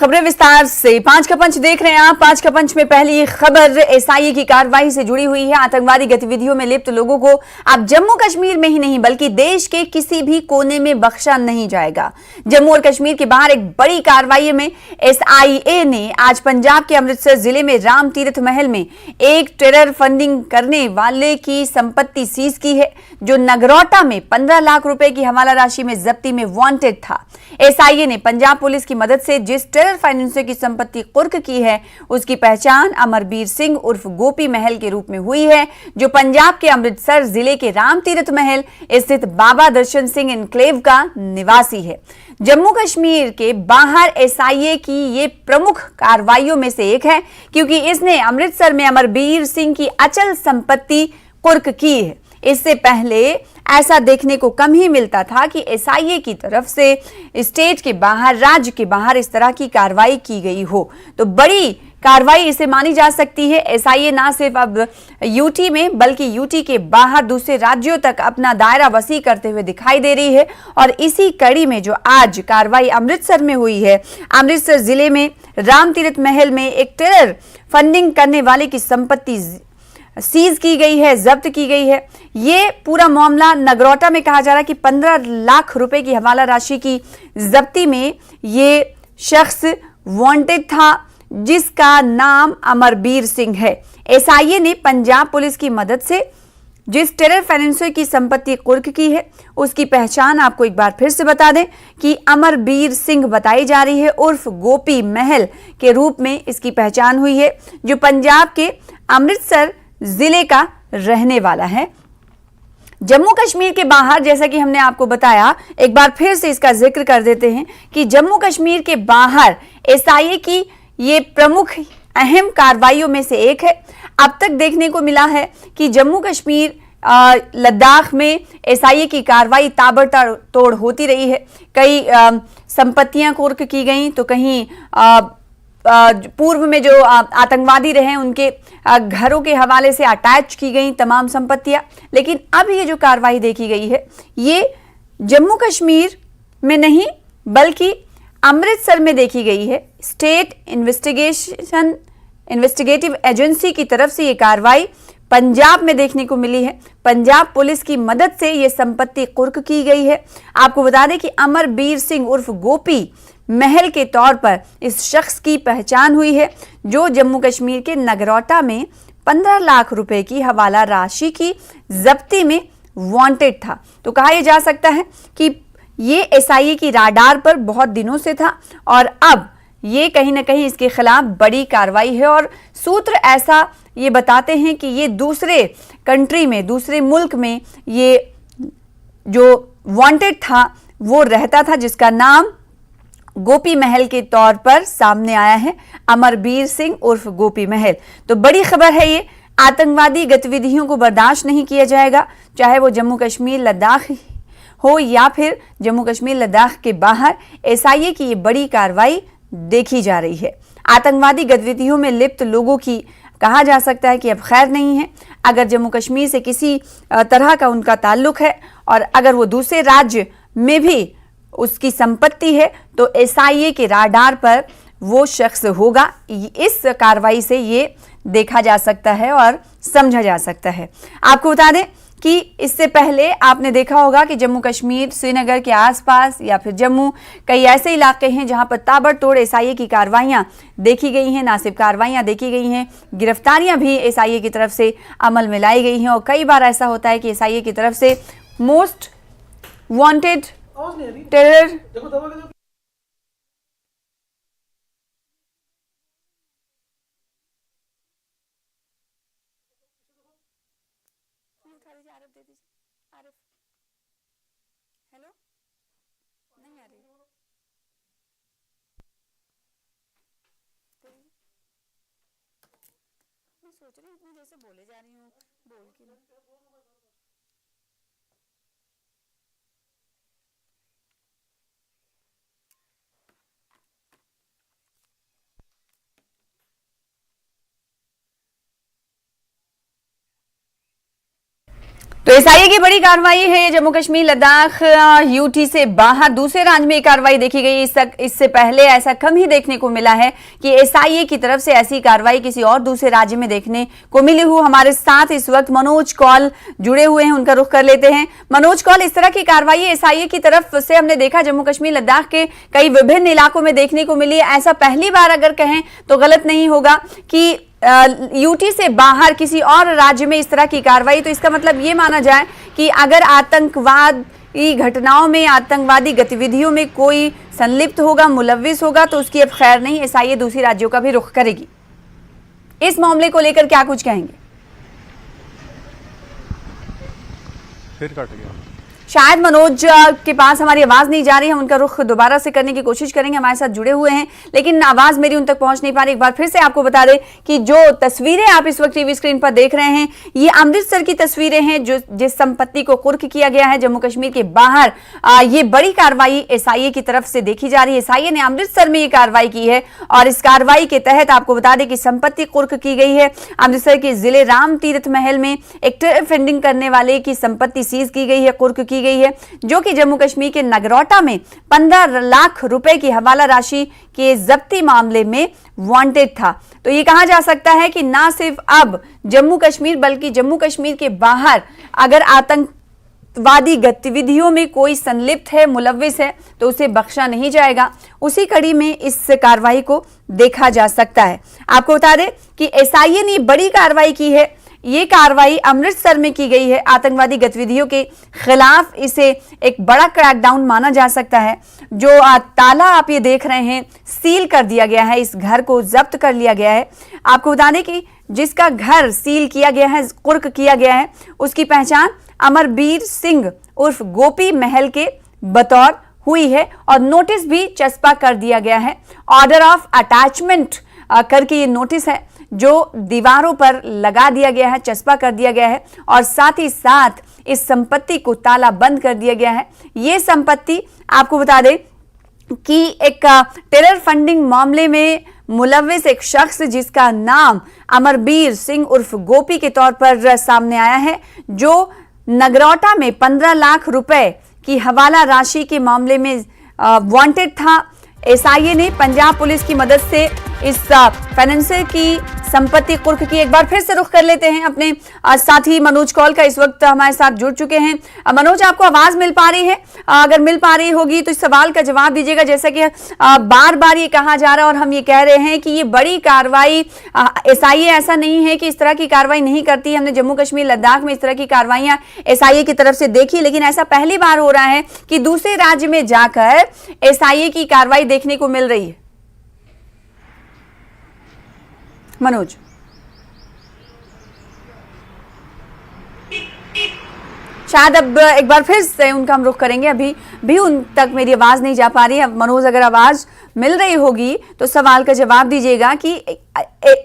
खबरें विस्तार से। पांच का पंच देख रहे हैं आप। पांच का पंच में पहली खबर एसआईए की कार्रवाई से जुड़ी हुई है। आतंकवादी गतिविधियों में लिप्त लोगों को अब जम्मू कश्मीर में ही नहीं बल्कि देश के किसी भी कोने में बख्शा नहीं जाएगा। जम्मू और कश्मीर के बाहर एक बड़ी कार्रवाई में एसआईए ने आज पंजाब के अमृतसर जिले में राम तीर्थ महल में एक टेरर फंडिंग करने वाले की संपत्ति सीज की है, जो नगरोटा में 15 लाख रुपए की हवाला राशि में जब्ती में वांटेड था। एसआईए ने पंजाब पुलिस की मदद से जिस टेरर फाइनेंसर की संपत्ति कुर्क की है, उसकी पहचान अमरबीर सिंह उर्फ गोपी महल के रूप में हुई है, जो पंजाब के अमृतसर जिले के राम तीर्थ महल स्थित बाबा दर्शन सिंह एनक्लेव का निवासी है। जम्मू कश्मीर के बाहर एसआईए की ये प्रमुख कार्रवाइयों में से एक है, क्योंकि इसने अमृतसर में अमरबीर सिंह की अचल संपत्ति कुर्क की है। इससे पहले ऐसा देखने को कम ही मिलता था कि एसआईए की तरफ से स्टेट के बाहर, राज्य के बाहर इस तरह की कार्रवाई की गई हो, तो बड़ी कार्रवाई इसे मानी जा सकती है। एसआईए ना सिर्फ अब यूटी में बल्कि यूटी के बाहर दूसरे राज्यों तक अपना दायरा वसी करते हुए दिखाई दे रही है। और इसी कड़ी में जो आज कार्रवाई अमृतसर में हुई है, अमृतसर जिले में राम तीर्थ महल में एक टेरर फंडिंग करने वाले की संपत्ति सीज की गई है, जब्त की गई है। ये पूरा मामला नगरोटा में कहा जा रहा है कि 15 लाख रुपए की हवाला राशि की जब्ती में ये शख्स वांटेड था, जिसका नाम अमरबीर सिंह है। एसआईए ने पंजाब पुलिस की मदद से जिस टेरर फाइनेंसर की संपत्ति कुर्क की है, उसकी पहचान आपको एक बार फिर से बता दें कि अमरबीर सिंह बताई जा रही है उर्फ गोपी महल के रूप में इसकी पहचान हुई है, जो पंजाब के अमृतसर जिले का रहने वाला है। जम्मू कश्मीर के बाहर, जैसा कि हमने आपको बताया, एक बार फिर से इसका जिक्र कर देते हैं कि जम्मू कश्मीर के बाहर एसआईए की ये प्रमुख अहम कार्रवाइयों में से एक है। अब तक देखने को मिला है कि जम्मू कश्मीर लद्दाख में एसआईए की कार्रवाई ताबड़तोड़ होती रही है। कई संपत्तियां कुर्क की गई, तो कहीं पूर्व में जो आतंकवादी रहे उनके घरों के हवाले से अटैच की गई तमाम संपत्तियां। लेकिन अब ये जो कार्रवाई देखी गई है, ये जम्मू कश्मीर में नहीं बल्कि अमृतसर में देखी गई है। स्टेट इन्वेस्टिगेटिव एजेंसी की तरफ से ये कार्रवाई पंजाब में देखने को मिली है। पंजाब पुलिस की मदद से ये संपत्ति कुर्क की गई है। आपको बता दें कि अमरबीर सिंह उर्फ गोपी महल के तौर पर इस शख्स की पहचान हुई है, जो जम्मू कश्मीर के नगरोटा में 15 लाख रुपए की हवाला राशि की जब्ती में वांटेड था। तो कहा यह जा सकता है कि ये एसआईए की राडार पर बहुत दिनों से था और अब ये कहीं ना कहीं इसके खिलाफ बड़ी कार्रवाई है। और सूत्र ऐसा ये बताते हैं कि ये दूसरे कंट्री में, दूसरे मुल्क में ये जो वांटेड था वो रहता था, जिसका नाम गोपी महल के तौर पर सामने आया है, अमरबीर सिंह उर्फ गोपी महल। तो बड़ी खबर है ये। आतंकवादी गतिविधियों को बर्दाश्त नहीं किया जाएगा, चाहे वो जम्मू कश्मीर लद्दाख हो या फिर जम्मू कश्मीर लद्दाख के बाहर। एसआईए की ये बड़ी कार्रवाई देखी जा रही है। आतंकवादी गतिविधियों में लिप्त लोगों की कहा जा सकता है कि अब खैर नहीं है। अगर जम्मू कश्मीर से किसी तरह का उनका ताल्लुक है और अगर वो दूसरे राज्य में भी उसकी संपत्ति है, तो एसआईए के राडार पर वो शख्स होगा। इस कार्रवाई से ये देखा जा सकता है और समझा जा सकता है। आपको बता दें कि इससे पहले आपने देखा होगा कि जम्मू कश्मीर, श्रीनगर के आसपास या फिर जम्मू, कई ऐसे इलाके हैं जहां पर ताबड़तोड़ एसआईए की कार्रवाइयां देखी गई हैं। ना सिर्फ कार्रवाइयां देखी गई हैं, गिरफ्तारियां भी एसआईए की तरफ से अमल में लाई गई हैं। और कई बार ऐसा होता है कि एसआईए की तरफ से मोस्ट वांटेड टेरर सोच रही हूँ इतनी देर से बोले जा रही हूँ, बोल के नहीं। तो एसआईए की बड़ी कार्रवाई है। जम्मू कश्मीर लद्दाख यूटी से बाहर दूसरे राज्य में कार्रवाई देखी गई। इससे पहले ऐसा कम ही देखने को मिला है कि एसआईए की तरफ से ऐसी कार्रवाई किसी और दूसरे राज्य में देखने को मिली हो। हमारे साथ इस वक्त मनोज कौल जुड़े हुए हैं, उनका रुख कर लेते हैं। मनोज कौल, इस तरह की कार्रवाई एसआईए की तरफ से हमने देखा जम्मू कश्मीर लद्दाख के कई विभिन्न इलाकों में देखने को मिली। ऐसा पहली बार अगर कहें तो गलत नहीं होगा कि यूटी से बाहर किसी और राज्य में इस तरह की कार्रवाई। तो इसका मतलब ये माना जाए कि अगर आतंकवादी घटनाओं में, आतंकवादी गतिविधियों में कोई संलिप्त होगा, मुलव्विस होगा, तो उसकी अब खैर नहीं, एसआईए दूसरी राज्यों का भी रुख करेगी। इस मामले को लेकर क्या कुछ कहेंगे? फिर कट गया। शायद मनोज के पास हमारी आवाज नहीं जा रही है, उनका रुख दोबारा से करने की कोशिश करेंगे। हमारे साथ जुड़े हुए हैं लेकिन आवाज मेरी उन तक पहुंच नहीं पा रही। एक बार फिर से आपको बता दें कि जो तस्वीरें आप इस वक्त टीवी स्क्रीन पर देख रहे हैं, ये अमृतसर की तस्वीरें हैं जो जिस संपत्ति को कुर्क किया गया है जम्मू कश्मीर के बाहर। ये बड़ी कार्रवाई एसआईए की तरफ से देखी जा रही है। एसआईए ने अमृतसर में ये कार्रवाई की है और इस कार्रवाई के तहत आपको बता दें कि संपत्ति कुर्क की गई है। अमृतसर के जिले राम तीर्थ महल में एक टेरर फंडिंग करने वाले की संपत्ति सीज की गई है, कुर्क की गई है, जो कि जम्मू कश्मीर के नगरोटा में 15 लाख रुपए की हवाला राशि के जब्ती मामले में वांटेड था। तो ये कहा जा सकता है कि ना सिर्फ अब जम्मू कश्मीर बल्कि जम्मू कश्मीर के बाहर अगर आतंकवादी गतिविधियों में कोई संलिप्त है, मुलव्विस है, तो उसे बख्शा नहीं जाएगा। उसी कड़ी में इस कार्रवाई को देखा जा सकता है। आपको बता दें कि एसआईए ने बड़ी कार्रवाई की है। ये कार्रवाई अमृतसर में की गई है। आतंकवादी गतिविधियों के खिलाफ इसे एक बड़ा क्रैकडाउन माना जा सकता है। जो ताला आप ये देख रहे हैं, सील कर दिया गया है, इस घर को जब्त कर लिया गया है। आपको बता दें कि जिसका घर सील किया गया है, कुर्क किया गया है, उसकी पहचान अमरबीर सिंह उर्फ गोपी महल के बतौर हुई है और नोटिस भी चस्पा कर दिया गया है। ऑर्डर ऑफ अटैचमेंट करके ये नोटिस है जो दीवारों पर लगा दिया गया है, चस्पा कर दिया गया है और साथ ही साथ इस संपत्ति को ताला बंद कर दिया गया है। ये संपत्ति आपको बता दें कि एक टेरर फंडिंग मामले में मुलव्विस एक शख्स जिसका नाम अमरबीर सिंह उर्फ गोपी के तौर पर सामने आया है, जो नगरोटा में 15 लाख रुपए की हवाला राशि के मामले में वांटेड था। एसआईए ने पंजाब पुलिस की मदद से इस फाइनेंसर की संपत्ति कुर्क की। एक बार फिर से रुख कर लेते हैं अपने साथी मनोज कौल का, इस वक्त हमारे साथ जुड़ चुके हैं। मनोज, आपको आवाज मिल पा रही है? अगर मिल पा रही होगी तो इस सवाल का जवाब दीजिएगा। जैसा कि बार बार ये कहा जा रहा है और हम ये कह रहे हैं कि ये बड़ी कार्रवाई, एसआईए ऐसा नहीं है कि इस तरह की कार्रवाई नहीं करती। हमने जम्मू कश्मीर लद्दाख में इस तरह की कार्रवाइयां एसआईए की तरफ से देखी, लेकिन ऐसा पहली बार हो रहा है कि दूसरे राज्य में जाकर एसआईए की कार्रवाई देखने को मिल रही है। मनोज, शायद अब एक बार फिर से उनका हम रुख करेंगे। अभी भी उन तक मेरी आवाज नहीं जा पा रही है। मनोज, अगर आवाज मिल रही होगी तो सवाल का जवाब दीजिएगा कि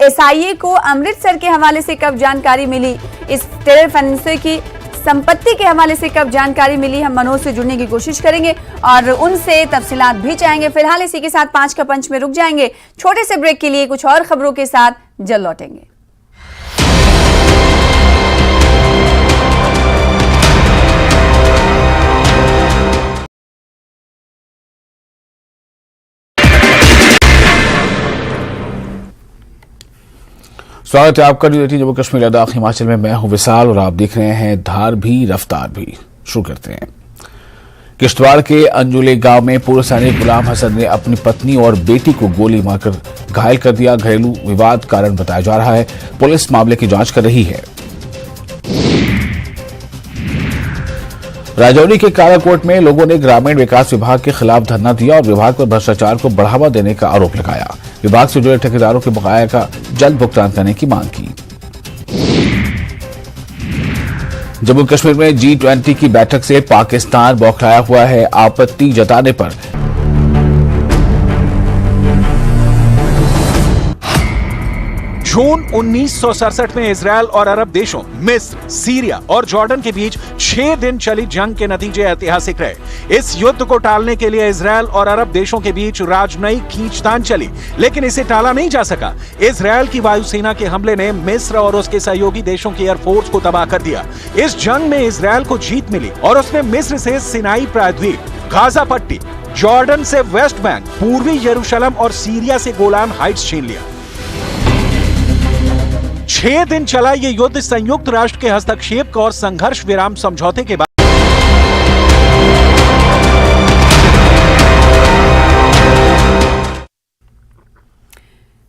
एसआईए को अमृतसर के हवाले से कब जानकारी मिली, इस टेरर फाइनेंसर की संपत्ति के हवाले से कब जानकारी मिली? हम मनोज से जुड़ने की कोशिश करेंगे और उनसे तफसीलात भी चाहेंगे। फिलहाल इसी के साथ 5 का पंच में रुक जाएंगे। छोटे से ब्रेक के लिए कुछ और खबरों के साथ जल्द लौटेंगे। स्वागत है आपका जम्मू कश्मीर लद्दाख हिमाचल में। मैं हूं विशाल और आप देख रहे हैं धार भी रफ्तार भी। शुरू करते हैं। किश्तवाड़ के अंजुले गांव में पूर्व सैनिक गुलाम हसन ने अपनी पत्नी और बेटी को गोली मारकर घायल कर दिया। घरेलू विवाद कारण बताया जा रहा है। पुलिस मामले की जांच कर रही है। राजौरी के काराकोट में लोगों ने ग्रामीण विकास विभाग के खिलाफ धरना दिया और विभाग पर भ्रष्टाचार को बढ़ावा देने का आरोप लगाया। विभाग से जुड़े ठेकेदारों के बकाया का जल्द भुगतान करने की मांग की। जम्मू कश्मीर में G20 की बैठक से पाकिस्तान बौखलाया हुआ है। आपत्ति जताने पर जून 1967 में इजराइल और अरब देशों मिस्र, सीरिया और जॉर्डन के बीच 6 दिन चली जंग के नतीजे ऐतिहासिक रहे। इस युद्ध को टालने के लिए इजराइल और अरब देशों के बीच राजनयिक खींचतान चली, लेकिन इसे टाला नहीं जा सका। इजराइल की वायुसेना के हमले ने मिस्र और उसके सहयोगी देशों की एयरफोर्स को तबाह कर दिया। इस जंग में इजराइल को जीत मिली और उसने मिस्र से सिनाई प्रायद्वीप, गाजा पट्टी, जॉर्डन से वेस्ट बैंक, पूर्वी यरूशलेम और सीरिया से गोलान हाइट्स छीन लिया। 6 दिन चला ये युद्ध संयुक्त राष्ट्र के हस्तक्षेप और संघर्ष विराम समझौते के बाद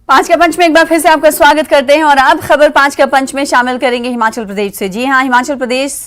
पांच का पंच में एक बार फिर से आपका स्वागत करते हैं और अब खबर पांच का पंच में शामिल करेंगे हिमाचल प्रदेश से। जी हां, हिमाचल प्रदेश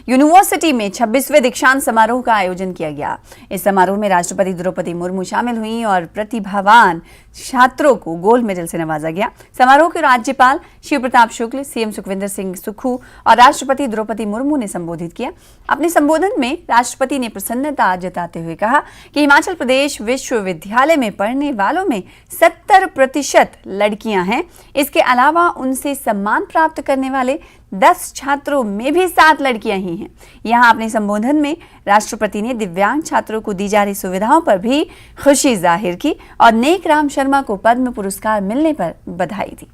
यूनिवर्सिटी में 26वें दीक्षांत समारोह का आयोजन किया गया। इस समारोह में राष्ट्रपति द्रौपदी मुर्मू शामिल हुई और प्रतिभावान छात्रों को गोल्ड मेडल से नवाजा गया। समारोह के राज्यपाल शिव प्रताप शुक्ल, सीएम सुखविंदर सिंह सुक्खू और राष्ट्रपति द्रौपदी मुर्मू ने संबोधित किया। अपने संबोधन में राष्ट्रपति ने प्रसन्नता जताते हुए कहा कि हिमाचल प्रदेश विश्वविद्यालय में पढ़ने वालों में 70% लड़कियां हैं। इसके अलावा उनसे सम्मान प्राप्त करने वाले 10 छात्रों में भी 7 लड़कियां ही हैं। यहां अपने संबोधन में राष्ट्रपति ने दिव्यांग छात्रों को दी जा रही सुविधाओं पर भी खुशी जाहिर की और नेक राम शर्मा को पद्म पुरस्कार मिलने पर बधाई दी।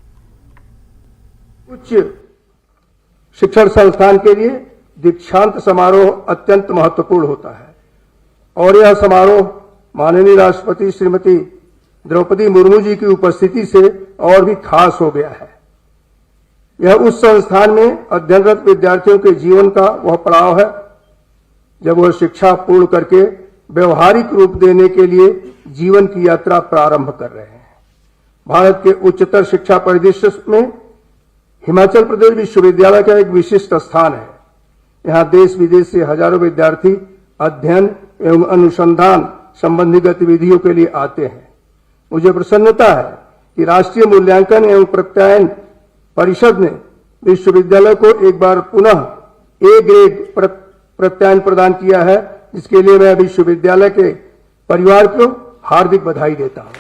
उच्च शिक्षण संस्थान के लिए दीक्षांत समारोह अत्यंत महत्वपूर्ण होता है और यह समारोह माननीय राष्ट्रपति श्रीमती द्रौपदी मुर्मू जी की उपस्थिति से और भी खास हो गया है। यह उस संस्थान में अध्ययनरत विद्यार्थियों के जीवन का वह पड़ाव है जब वह शिक्षा पूर्ण करके व्यवहारिक रूप देने के लिए जीवन की यात्रा प्रारंभ कर रहे हैं। भारत के उच्चतर शिक्षा परिदृश्य में हिमाचल प्रदेश विश्वविद्यालय का एक विशिष्ट स्थान है। यहाँ देश विदेश से हजारों विद्यार्थी अध्ययन एवं अनुसंधान संबंधी गतिविधियों के लिए आते हैं। मुझे प्रसन्नता है कि राष्ट्रीय मूल्यांकन एवं प्रत्यायन परिषद ने विश्वविद्यालय को एक बार पुनः ए ग्रेड प्रत्यायन प्रदान किया है, जिसके लिए मैं विश्वविद्यालय के परिवार को हार्दिक बधाई देता हूं।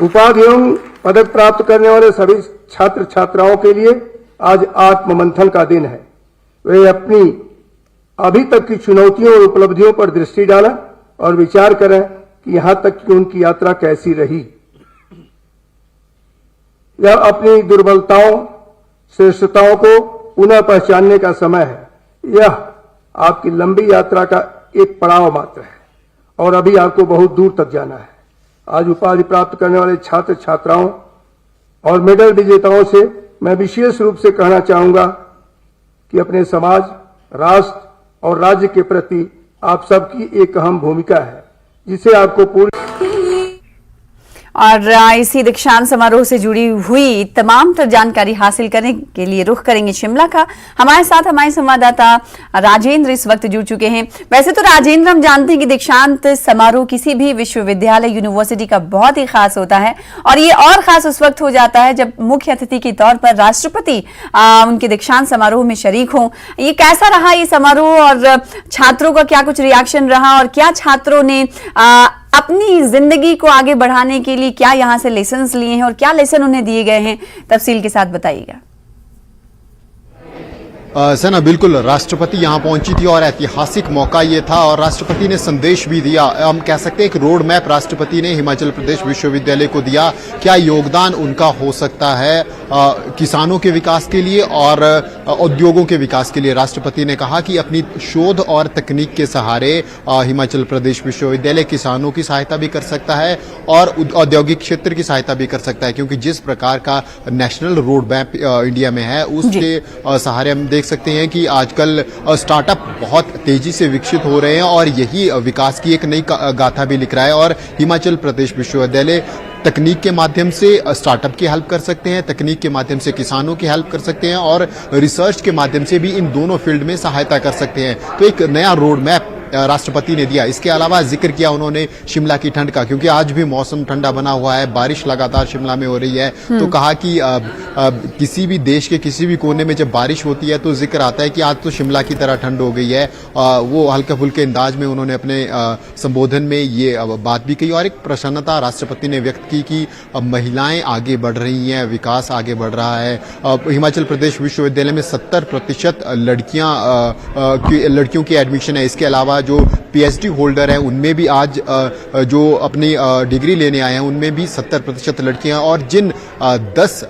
उपाधि एवं पदक प्राप्त करने वाले सभी छात्र छात्राओं के लिए आज आत्ममंथन का दिन है। वे अपनी अभी तक की चुनौतियों और उपलब्धियों पर दृष्टि डालें और विचार करें कि यहां तक की उनकी यात्रा कैसी रही। यह अपनी दुर्बलताओं, श्रेष्ठताओं को पुनः पहचानने का समय है। यह आपकी लंबी यात्रा का एक पड़ाव मात्र है और अभी आपको बहुत दूर तक जाना है। आज उपाधि प्राप्त करने वाले छात्र छात्राओं और मेडल विजेताओं से मैं विशेष रूप से कहना चाहूंगा कि अपने समाज, राष्ट्र और राज्य के प्रति आप सबकी एक अहम भूमिका है, जिसे आपको पूरी और इसी दीक्षांत समारोह से जुड़ी हुई तमाम जानकारी हासिल करने के लिए रुख करेंगे शिमला का। हमारे साथ हमारे संवाददाता राजेंद्र इस वक्त जुड़ चुके हैं। वैसे तो राजेंद्र, हम जानते हैं कि दीक्षांत समारोह किसी भी विश्वविद्यालय, यूनिवर्सिटी का बहुत ही खास होता है और ये और खास उस वक्त हो जाता है जब मुख्य अतिथि के तौर पर राष्ट्रपति उनके दीक्षांत समारोह में शरीक हों। ये कैसा रहा ये समारोह और छात्रों का क्या कुछ रिएक्शन रहा और क्या छात्रों ने अपनी जिंदगी को आगे बढ़ाने के लिए क्या यहां से लेसन्स लिए हैं और क्या लेसन उन्हें दिए गए हैं, तफसील के साथ बताइएगा। सना, बिल्कुल राष्ट्रपति यहाँ पहुंची थी और ऐतिहासिक मौका ये था और राष्ट्रपति ने संदेश भी दिया। हम कह सकते हैं एक रोड मैप राष्ट्रपति ने हिमाचल प्रदेश विश्वविद्यालय को दिया। क्या योगदान उनका हो सकता है किसानों के विकास के लिए और उद्योगों के विकास के लिए। राष्ट्रपति ने कहा कि अपनी शोध और तकनीक के सहारे हिमाचल प्रदेश विश्वविद्यालय किसानों की सहायता भी कर सकता है और औद्योगिक क्षेत्र की सहायता भी कर सकता है, क्योंकि जिस प्रकार का नेशनल रोड मैप इंडिया में है उसके सहारे हम देख सकते हैं कि आजकल स्टार्टअप बहुत तेजी से विकसित हो रहे हैं और यही विकास की एक नई गाथा भी लिख रहा है। और हिमाचल प्रदेश विश्वविद्यालय तकनीक के माध्यम से स्टार्टअप की हेल्प कर सकते हैं, तकनीक के माध्यम से किसानों की हेल्प कर सकते हैं और रिसर्च के माध्यम से भी इन दोनों फील्ड में सहायता कर सकते हैं। तो एक नया रोड मैप राष्ट्रपति ने दिया। इसके अलावा जिक्र किया उन्होंने शिमला की ठंड का, क्योंकि आज भी मौसम ठंडा बना हुआ है, बारिश लगातार शिमला में हो रही है। तो कहा कि किसी भी देश के किसी भी कोने में जब बारिश होती है तो जिक्र आता है कि आज तो शिमला की तरह ठंड हो गई है। वो हल्के फुल्के अंदाज में उन्होंने अपने संबोधन में ये बात भी कही और एक प्रसन्नता राष्ट्रपति ने व्यक्त की कि महिलाएं आगे बढ़ रही हैं, विकास आगे बढ़ रहा है। हिमाचल प्रदेश विश्वविद्यालय में 70% लड़कियों की एडमिशन है। इसके अलावा जो पीएचडी होल्डर हैं उनमें भी आज जो अपनी डिग्री लेने आए हैं उनमें भी 70% लड़कियां, और जिन 10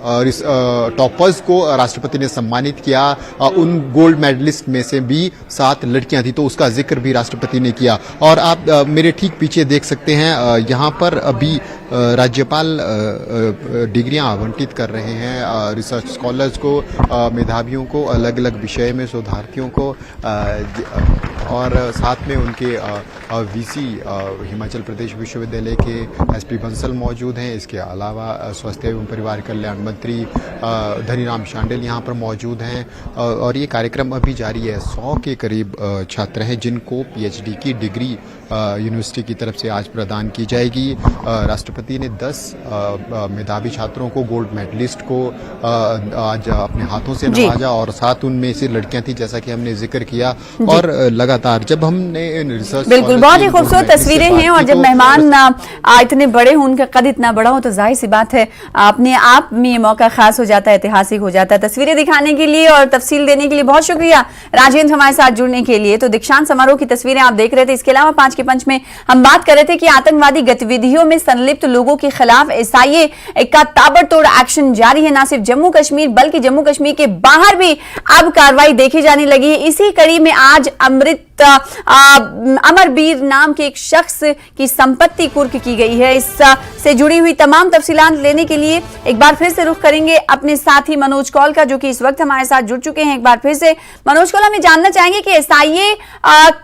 टॉपर्स को राष्ट्रपति ने सम्मानित किया उन गोल्ड मेडलिस्ट में से भी 7 लड़कियां थी, तो उसका जिक्र भी राष्ट्रपति ने किया। और आप मेरे ठीक पीछे देख सकते हैं, यहाँ पर अभी राज्यपाल डिग्रियां आवंटित कर रहे हैं रिसर्च स्कॉलर्स को, मेधावियों को, अलग अलग विषय में शोधार्थियों को, और साथ में उनके वीसी हिमाचल प्रदेश विश्वविद्यालय के एसपी बंसल मौजूद हैं। इसके अलावा स्वास्थ्य एवं परिवार कल्याण मंत्री धनीराम शांडिल यहाँ पर मौजूद हैं, और ये कार्यक्रम अभी जारी है। 100 के करीब छात्र हैं जिनको पीएचडी की डिग्री यूनिवर्सिटी की तरफ से आज प्रदान की जाएगी। राष्ट्रपति ने 10 मेधावी छात्रों को, गोल्ड मेडलिस्ट को आज अपने हाथों से नवाजा, और 7 उनमें से लड़कियां थी, जैसा कि हमने जिक्र किया। और लगातार जब हमने रिसर्च, बिल्कुल बहुत ही खूबसूरत तस्वीरें हैं, और जब मेहमान इतने बड़े हों, उनका कद इतना बड़ा हो, तो जाहिर सी बात है अपने आप में ये मौका खास हो जाता है, ऐतिहासिक हो जाता है। तस्वीरें दिखाने के लिए और तफसील देने के लिए बहुत शुक्रिया राजेंद्र हमारे साथ जुड़ने के लिए। तो दीक्षांत समारोह की तस्वीरें आप देख रहे थे। इसके अलावा 5 के पंच में हम बात कर रहे थे कि आतंकवादी गतिविधियों में संलिप्त लोगों के खिलाफ एसआईए का ताबड़तोड़ एक्शन जारी है। न सिर्फ जम्मू कश्मीर बल्कि जम्मू कश्मीर के बाहर भी अब कार्रवाई देखी जाने लगी है। इसी कड़ी में आज अमरवीर नाम के एक शख्स की संपत्ति कुर्क की गई है। इससे जुड़ी हुई तमाम तफसीलात लेने के लिए एक बार फिर से रुख करेंगे अपने साथी मनोज कौल का, जो कि इस वक्त हमारे साथ जुड़ चुके हैं। एक बार फिर से मनोज कौल, हमें जानना चाहेंगे कि एसआईए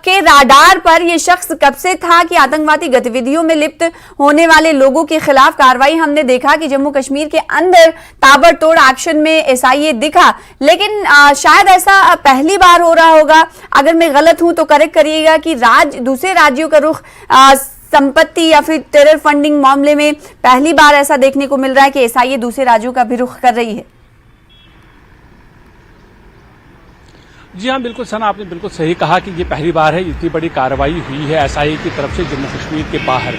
के राडार पर यह शख्स कब से था कि आतंकवादी गतिविधियों में लिप्त होने वाले लोगों के खिलाफ कार्रवाई हमने देखा कि जम्मू कश्मीर के अंदर ताबड़तोड़ एक्शन में एसआईए दिखा, लेकिन शायद ऐसा पहली बार हो रहा होगा। अगर मैं गलत हूं तो करेक्ट करिएगा कि दूसरे राज्यों का रुख संपत्ति या फिर टेरर फंडिंग मामले में पहली बार ऐसा देखने को मिल रहा है कि एसआईए दूसरे राज्यों का भी रुख कर रही है। जी हाँ, बिल्कुल सना, आपने बिल्कुल सही कहा कि ये पहली बार है इतनी बड़ी कार्रवाई हुई है एसआईए की तरफ से जम्मू कश्मीर के बाहर।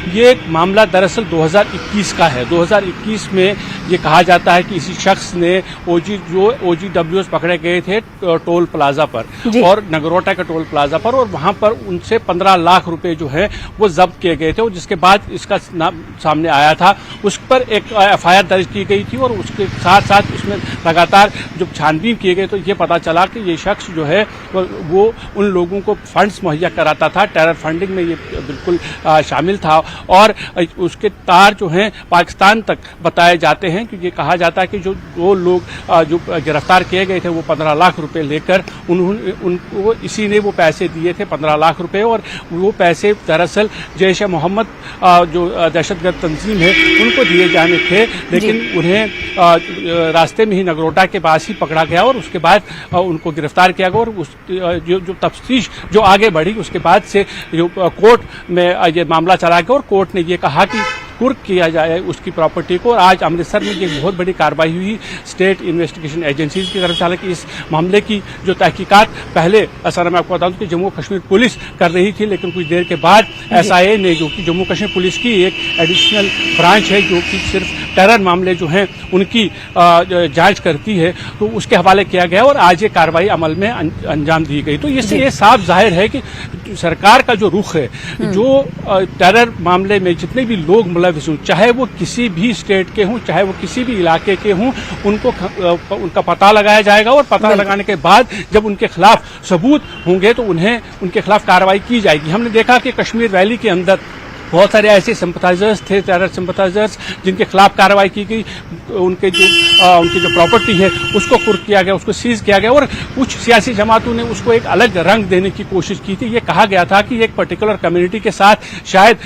ये मामला दरअसल 2021 का है। 2021 में ये कहा जाता है कि इसी शख्स ने OGWs पकड़े गए थे टोल प्लाजा पर, और नगरोटा के टोल प्लाजा पर, और वहां पर उनसे 15 लाख रुपए जो है वो जब्त किए गए थे। और जिसके बाद इसका नाम सामने आया था, उस पर एक एफआईआर दर्ज की गई थी, और उसके साथ साथ उसमें लगातार जब छानबीन किए गए तो ये पता चला कि ये शख्स जो है वो उन लोगों को फंड्स मुहैया कराता था, टेरर फंडिंग में ये बिल्कुल शामिल था, और उसके तार जो हैं पाकिस्तान तक बताए जाते हैं। क्योंकि कहा जाता है कि जो 2 लोग जो गिरफ्तार किए गए थे वो 15 लाख रुपए लेकर उनको इसी ने वो पैसे दिए थे, 15 लाख रुपए, और वो पैसे दरअसल जैश ए मोहम्मद जो दहशतगर्द तंजीम है उनको दिए जाने थे, लेकिन उन्हें रास्ते में ही नगरोटा के पास ही पकड़ा गया, और उसके बाद उनको गिरफ्तार किया गया। और जो तफ्तीश जो आगे बढ़ी उसके बाद से जो कोर्ट में ये मामला चला गया, और कोर्ट ने ये कहा कि कुर्क किया जाए उसकी प्रॉपर्टी को। और आज अमृतसर में एक बहुत बड़ी कार्रवाई हुई स्टेट इन्वेस्टिगेशन एजेंसीज की तरफ से। हालांकि इस मामले की जो तहकीकात पहले सर मैं आपको बताऊं कि जम्मू कश्मीर पुलिस कर रही थी, लेकिन कुछ देर के बाद एसआईए ने, जो कि जम्मू कश्मीर पुलिस की एक एडिशनल ब्रांच है जो कि सिर्फ टेरर मामले जो हैं उनकी जांच करती है, तो उसके हवाले किया गया, और आज ये कार्रवाई अमल में अंजाम दी गई। तो इससे ये साफ जाहिर है कि सरकार का जो रुख है, जो टेरर मामले में जितने भी लोग मुलविस हों, चाहे वो किसी भी स्टेट के हों, चाहे वो किसी भी इलाके के हों, उनका पता लगाया जाएगा, और पता लगाने के बाद जब उनके खिलाफ सबूत होंगे तो उनके खिलाफ कार्रवाई की जाएगी। हमने देखा कि कश्मीर वैली के अंदर बहुत सारे ऐसे सिंपथाइजर्स थे, टेरर सिंपथाइजर्स, जिनके खिलाफ कार्रवाई की गई, उनकी जो प्रॉपर्टी है उसको कुर्क किया गया, उसको सीज किया गया, और कुछ सियासी जमातों ने उसको एक अलग रंग देने की कोशिश की थी। ये कहा गया था कि एक पर्टिकुलर कम्युनिटी के साथ शायद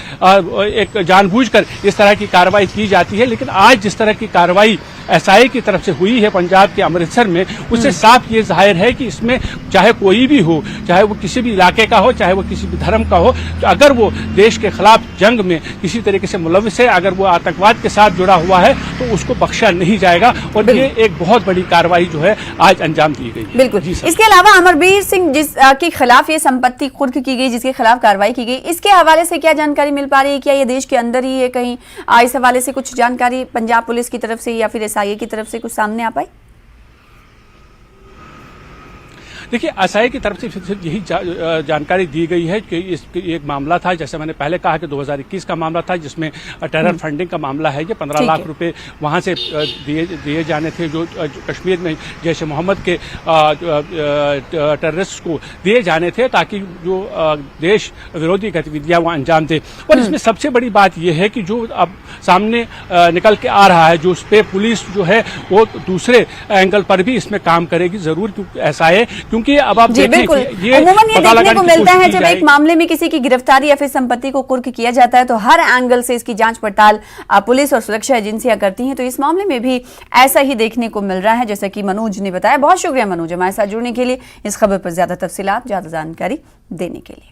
एक जानबूझकर इस तरह की कार्रवाई की जाती है, लेकिन आज जिस तरह की कार्रवाई एसआई की तरफ से हुई है पंजाब के अमृतसर में, उससे साफ ये जाहिर है कि इसमें चाहे कोई भी हो, चाहे वो किसी भी इलाके का हो, चाहे वो किसी भी धर्म का हो, तो अगर वो देश के खिलाफ जंग में किसी तरीके से मुलविस है, अगर वो आतंकवाद के साथ जुड़ा हुआ है, तो उसको बख्शा नहीं जाएगा। और ये एक बहुत बड़ी कार्रवाई जो है आज अंजाम दी गई। बिल्कुल। इसके अलावा अमरवीर सिंह के खिलाफ ये संपत्ति कुर्क की गई, जिसके खिलाफ कार्रवाई की गई, इसके हवाले से क्या जानकारी मिल पा रही है? क्या ये देश के अंदर ही है कहीं? इस हवाले से कुछ जानकारी पंजाब पुलिस की तरफ से या फिर एसआईए की तरफ से कुछ सामने आ पाई? देखिए, एसआई की तरफ से फिर यही जानकारी दी गई है कि एक मामला था, जैसे मैंने पहले कहा कि 2021 का मामला था, जिसमें टेरर फंडिंग का मामला है। ये 15 लाख रुपए वहां से दिए जाने थे, जो कश्मीर में जैश ए मोहम्मद के टेररिस्ट को दिए जाने थे, ताकि जो देश विरोधी गतिविधियां वो अंजाम दे। और इसमें सबसे बड़ी बात यह है कि जो अब सामने निकल के आ रहा है, जो उस पर पुलिस जो है वो दूसरे एंगल पर भी इसमें काम करेगी जरूर, क्योंकि ऐसा है, क्योंकि अब आप देखें कि ये अमूमन ये देखने को मिलता है जब एक मामले में किसी की गिरफ्तारी या फिर संपत्ति को कुर्क किया जाता है तो हर एंगल से इसकी जांच पड़ताल पुलिस और सुरक्षा एजेंसियां करती हैं। तो इस मामले में भी ऐसा ही देखने को मिल रहा है, जैसा कि मनोज ने बताया। बहुत शुक्रिया मनोज हमारे साथ जुड़ने के लिए, इस खबर पर ज्यादा तफसीलात, ज्यादा जानकारी देने के लिए।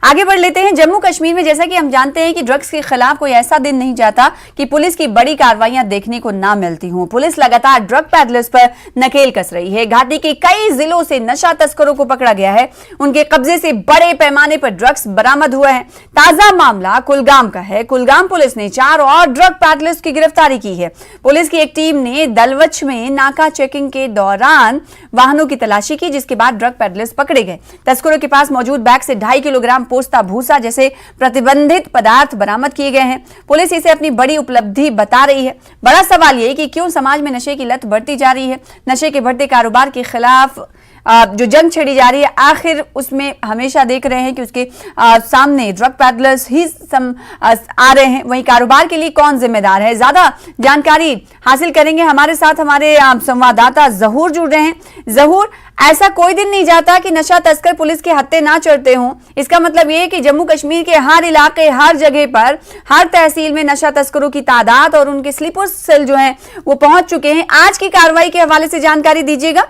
आगे बढ़ लेते हैं। जम्मू कश्मीर में जैसा कि हम जानते हैं कि ड्रग्स के खिलाफ कोई ऐसा दिन नहीं जाता कि पुलिस की बड़ी कार्रवाइयां देखने को ना मिलती हों। पुलिस लगातार ड्रग पैडलर्स पर नकेल कस रही है। घाटी के कई जिलों से नशा तस्करों को पकड़ा गया है। उनके कब्जे से बड़े पैमाने पर ड्रग्स बरामद हुए हैं। ताजा मामला कुलगाम का है। कुलगाम पुलिस ने 4 और ड्रग पैडलर्स की गिरफ्तारी की है। पुलिस की एक टीम ने दलवच में नाका चेकिंग के दौरान वाहनों की तलाशी की, जिसके बाद ड्रग पैडलर्स पकड़े गए। तस्करों के पास मौजूद बैग से 2.5 किलोग्राम पोस्ता भूसा जैसे प्रतिबंधित पदार्थ बरामद किए गए हैं। पुलिस इसे अपनी बड़ी उपलब्धि बता रही है। बड़ा सवाल यह कि क्यों समाज में नशे की लत बढ़ती जा रही है। नशे के बढ़ते कारोबार के खिलाफ जो जंग छेड़ी जा रही है, आखिर उसमें हमेशा देख रहे हैं कि उसके सामने ड्रग पैडलर्स ही आ रहे हैं। वहीं कारोबार के लिए कौन जिम्मेदार है? ज्यादा जानकारी हासिल करेंगे। हमारे साथ हमारे संवाददाता जहूर जुड़ रहे हैं। जहूर, ऐसा कोई दिन नहीं जाता कि नशा तस्कर पुलिस के हत्थे ना चढ़ते हों। इसका मतलब यह है कि जम्मू कश्मीर के हर इलाके, हर जगह पर, हर तहसील में नशा तस्करों की तादाद और उनके स्लीपर सेल जो हैं वो पहुंच चुके हैं। आज की कार्रवाई के हवाले से जानकारी दीजिएगा।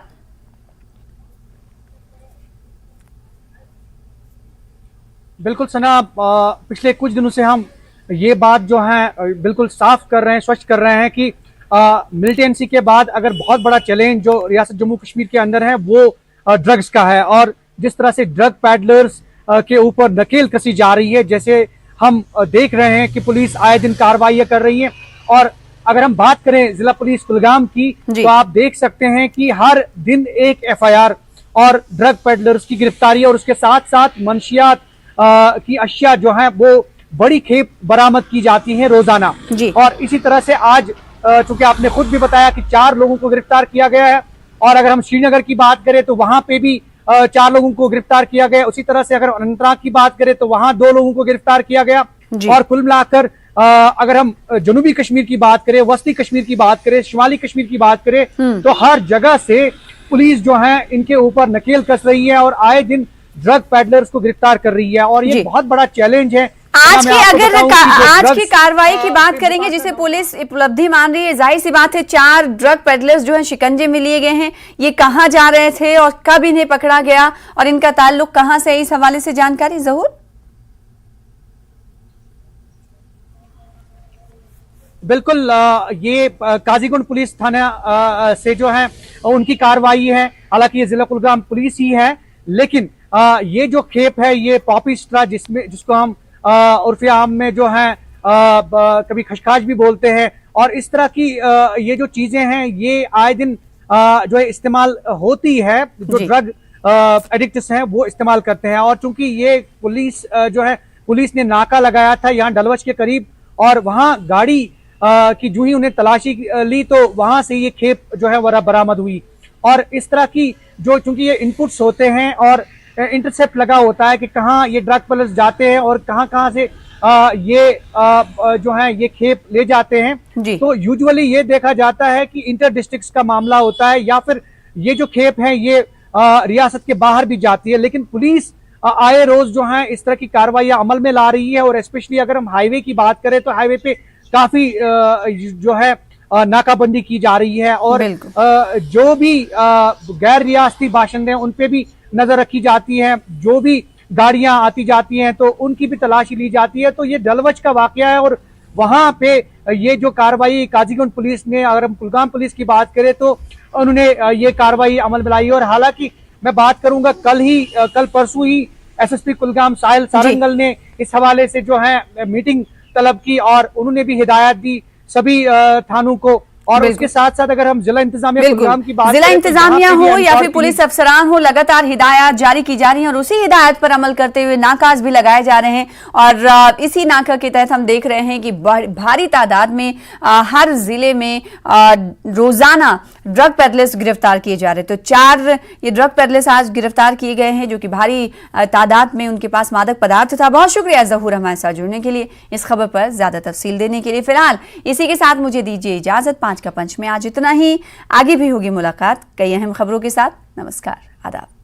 बिल्कुल सना, पिछले कुछ दिनों से हम ये बात जो है बिल्कुल साफ कर रहे हैं, स्पष्ट कर रहे हैं कि मिलिटेंसी के बाद अगर बहुत बड़ा चैलेंज जो रियासत जम्मू कश्मीर के अंदर है वो ड्रग्स का है। और जिस तरह से ड्रग पैडलर्स के ऊपर नकेल कसी जा रही है, जैसे हम देख रहे हैं कि पुलिस आए दिन कार्रवाई कर रही है। और अगर हम बात करें जिला पुलिस कुलगाम की, तो आप देख सकते हैं कि हर दिन एक FIR और ड्रग पैडलर्स की गिरफ्तारी और उसके साथ साथ मंशियात की अशिया जो है वो बड़ी खेप बरामद की जाती है रोजाना। और इसी तरह से आज चूंकि आपने खुद भी बताया कि 4 लोगों को गिरफ्तार किया गया है। और अगर हम श्रीनगर की बात करें तो वहां पे भी 4 लोगों को गिरफ्तार किया गया। उसी तरह से अगर अनंतनाग की बात करें तो वहां 2 लोगों को गिरफ्तार किया गया। और कुल मिलाकर अगर हम जनूबी कश्मीर की बात करें, वस्ती कश्मीर की बात करें, शिमाली कश्मीर की बात करें, तो हर जगह से पुलिस जो है इनके ऊपर नकेल कस रही है और आए दिन ड्रग पैडलर्स को गिरफ्तार कर रही है। और ये बहुत बड़ा चैलेंज है। आज की कार्रवाई की बात करेंगे जिसे पुलिस उपलब्धि मान रही है। जाहिर सी बात है 4 ड्रग पेडलर्स जो हैं शिकंजे में लिए गए हैं। ये कहां जा रहे थे और कब इन्हें पकड़ा गया और इनका ताल्लुक कहां से है, इस हवाले से जानकारी जहूर। बिल्कुल, ये काजीगुंड पुलिस थाना से जो है उनकी कार्रवाई है। हालांकि ये जिला कुलगाम पुलिस ही है, लेकिन ये जो खेप है ये पॉपी स्ट्रा जिसको हम उर्फे आम में जो है कभी खशखाश भी बोलते हैं। और इस तरह की ये जो चीजें हैं ये आए दिन जो है इस्तेमाल होती है, जो ड्रग एडिक्ट्स हैं वो इस्तेमाल करते हैं। और चूंकि ये पुलिस जो है पुलिस ने नाका लगाया था यहाँ डलवच के करीब, और वहां गाड़ी की जो ही उन्हें तलाशी ली तो वहां से ये खेप जो है वह बरामद हुई। और इस तरह की जो चूंकि ये इनपुट्स होते हैं और इंटरसेप्ट लगा होता है कि कहाँ ये ड्रग पेडलर्स जाते हैं और कहाँ से ये जो है ये खेप ले जाते हैं, तो यूजुअली ये देखा जाता है कि इंटर डिस्ट्रिक्ट्स का मामला होता है या फिर ये जो खेप है ये रियासत के बाहर भी जाती है। लेकिन पुलिस आए रोज जो है इस तरह की कार्रवाइयां अमल में ला रही है। और स्पेशली अगर हम हाईवे की बात करें तो हाईवे पे काफी जो है नाकाबंदी की जा रही है और जो भी गैर रियासती बाशिंदे हैं उन पे भी नजर रखी जाती है। जो भी गाड़ियां आती जाती हैं तो उनकी भी तलाशी ली जाती है। तो ये डलवच का वाकया है और वहां पे ये जो कार्रवाई काजीगुंड पुलिस ने, अगर हम कुलगाम पुलिस की बात करें तो उन्होंने ये कार्रवाई अमल में लाई। और हालांकि मैं बात करूंगा कल परसों ही एसएसपी कुलगाम साहिल सारंगल ने इस हवाले से जो है मीटिंग तलब की और उन्होंने भी हिदायत दी सभी थानों को। और उसके साथ साथ अगर हम जिला इंतजामिया कुलगाम की बात, जिला इंतजामिया हो या फिर पुलिस अफसरान हो, लगातार हिदायत जारी की जा रही है और उसी हिदायत पर अमल करते हुए नाकाज भी लगाए जा रहे हैं। और इसी नाका के तहत हम देख रहे हैं कि भारी तादाद में हर जिले में रोजाना ड्रग पेडलर्स गिरफ्तार किए जा रहे। तो 4 ये ड्रग पेडलर्स आज गिरफ्तार किए गए हैं जो कि भारी तादाद में उनके पास मादक पदार्थ था। बहुत शुक्रिया जहूर हमारे साथ जुड़ने के लिए, इस खबर पर ज्यादा तफसील देने के लिए। फिलहाल इसी के साथ मुझे दीजिए इजाजत। 5 का पंच में आज इतना ही, आगे भी होगी मुलाकात कई अहम खबरों के साथ। नमस्कार, आदाब।